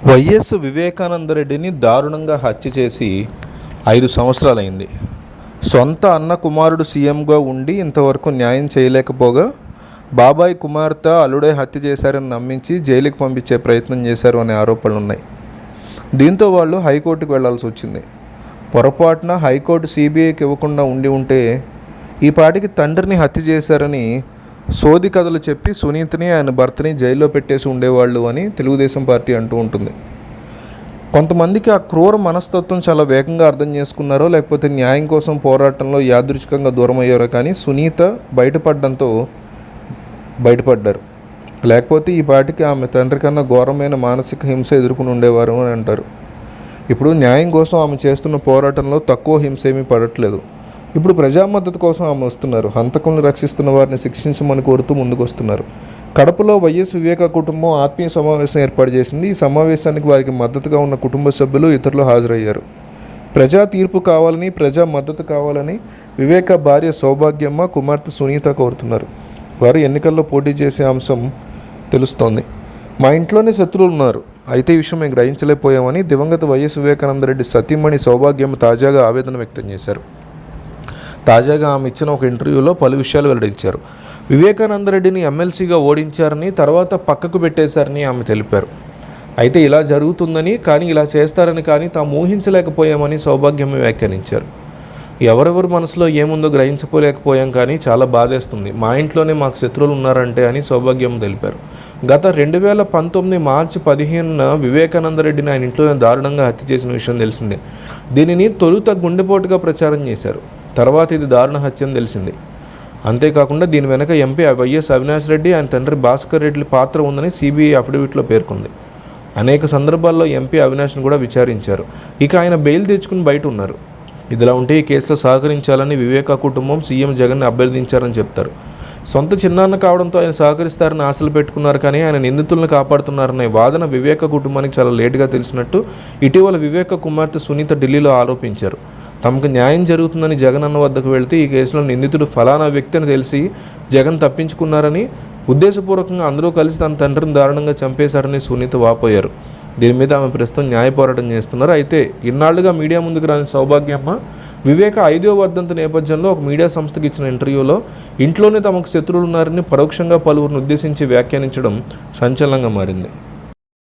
YS వివేకానందరెడ్డిని దారుణంగా హత్య చేసి 5 సంవత్సరాలైంది. సొంత అన్న కుమారుడు సీఎంగా ఉండి ఇంతవరకు న్యాయం చేయలేకపోగా బాబాయ్ కుమార్తె అల్లుడే హత్య చేశారని నమ్మించి జైలుకి పంపించే ప్రయత్నం చేశారు అనే ఆరోపణలు ఉన్నాయి. దీంతో వాళ్ళు హైకోర్టుకు వెళ్లాల్సి వచ్చింది. పొరపాటున హైకోర్టు సిబిఐకి ఇవ్వకుండా ఉంటే ఈ పాటికి తండ్రిని హత్య చేశారని సోది కథలు చెప్పి సునీతని ఆయన భర్తని జైల్లో పెట్టేసి ఉండేవాళ్ళు అని తెలుగుదేశం పార్టీ అంటూ ఉంటుంది. కొంతమందికి ఆ క్రూర మనస్తత్వం చాలా వేగంగా అర్థం చేసుకున్నారో లేకపోతే న్యాయం కోసం పోరాటంలో యాదృచ్ఛికంగా దూరం అయ్యారో కానీ సునీత బయటపడడంతో బయటపడ్డారు. లేకపోతే ఈ పాటికి ఆమె తండ్రి కన్నా ఘోరమైన మానసిక హింస ఎదుర్కొని ఉండేవారు అని అంటారు. ఇప్పుడు న్యాయం కోసం ఆమె చేస్తున్న పోరాటంలో తక్కువ హింస ఏమీ పడట్లేదు. ఇప్పుడు ప్రజా మద్దతు కోసం ఆమె వస్తున్నారు. హంతకులను రక్షిస్తున్న వారిని శిక్షించమని కోరుతూ ముందుకు వస్తున్నారు. కడపలో వైఎస్ వివేక కుటుంబం ఆత్మీయ సమావేశం ఏర్పాటు చేసింది. ఈ సమావేశానికి వారికి మద్దతుగా ఉన్న కుటుంబ సభ్యులు ఇతరులు హాజరయ్యారు. ప్రజా తీర్పు కావాలని, ప్రజా మద్దతు కావాలని వివేక భార్య సౌభాగ్యమ్మ, కుమార్తె సునీత కోరుతున్నారు. వారు ఎన్నికల్లో పోటీ చేసే అంశం తెలుస్తోంది. మా ఇంట్లోనే శత్రువులు ఉన్నారు, అయితే ఈ విషయం మేము గ్రహించలేకపోయామని దివంగత వైఎస్ వివేకానందరెడ్డి సతీమణి సౌభాగ్యమ్మ తాజాగా ఆవేదన వ్యక్తం చేశారు. తాజాగా ఆమె ఇచ్చిన ఒక ఇంటర్వ్యూలో పలు విషయాలు వెల్లడించారు. వివేకానందరెడ్డిని ఎమ్మెల్సీగా ఓడించారని, తర్వాత పక్కకు పెట్టేశారని ఆమె తెలిపారు. అయితే ఇలా జరుగుతుందని కానీ, ఇలా చేస్తారని కానీ తాము ఊహించలేకపోయామని సౌభాగ్యమ్మ వ్యాఖ్యానించారు. ఎవరెవరి మనసులో ఏముందో గ్రహించలేకపోయాం కానీ చాలా బాధేస్తుంది. మా ఇంట్లోనే మాకు శత్రువులు ఉన్నారంటే అని సౌభాగ్యమ్మ తెలిపారు. గత 2019 మార్చి 15న వివేకానందరెడ్డిని ఆయన ఇంట్లోనే దారుణంగా హత్య చేసిన విషయం తెలిసిందే. దీనిని తొలుత గుండెపోటుగా ప్రచారం చేశారు. తర్వాత ఇది దారుణ హత్య అని తెలిసింది. అంతేకాకుండా దీని వెనక ఎంపీ వైఎస్ అవినాష్ రెడ్డి, ఆయన తండ్రి భాస్కర్ రెడ్డి పాత్ర ఉందని సిబిఐ అఫిడవిట్లో పేర్కొంది. అనేక సందర్భాల్లో ఎంపీ అవినాష్ను కూడా విచారించారు. ఇక ఆయన బెయిల్ తెచ్చుకుని బయట ఉన్నారు. ఇదిలా ఉంటే ఈ కేసులో సహకరించాలని వివేక కుటుంబం సీఎం జగన్ని అభ్యర్థించారని చెప్తారు. సొంత చిన్నాన్న కావడంతో ఆయన సహకరిస్తారని ఆశలు పెట్టుకున్నారు కానీ ఆయన నిందితులను కాపాడుతున్నారనే వాదన వివేక కుటుంబానికి చాలా లేటుగా తెలిసినట్టు ఇటీవల వివేక కుమార్తె సునీత ఢిల్లీలో ఆరోపించారు. తమకు న్యాయం జరుగుతుందని జగన్ అన్న వద్దకు వెళితే ఈ కేసులో నిందితుడు ఫలానా వ్యక్తి అని తెలిసి జగన్ తప్పించుకున్నారని, ఉద్దేశపూర్వకంగా అందరూ కలిసి తన తండ్రిని దారుణంగా చంపేశారని సునీత వాపోయారు. దీని మీద ఆమె ప్రస్తుతం న్యాయ పోరాటం చేస్తున్నారు. అయితే ఇన్నాళ్లుగా మీడియా ముందుకు రాని సౌభాగ్యమ్మ వివేక 5వ వర్ధంతి నేపథ్యంలో ఒక మీడియా సంస్థకి ఇచ్చిన ఇంటర్వ్యూలో ఇంట్లోనే తమకు శత్రువులు ఉన్నారని పరోక్షంగా పలువురిని ఉద్దేశించి వ్యాఖ్యానించడం సంచలనంగా మారింది.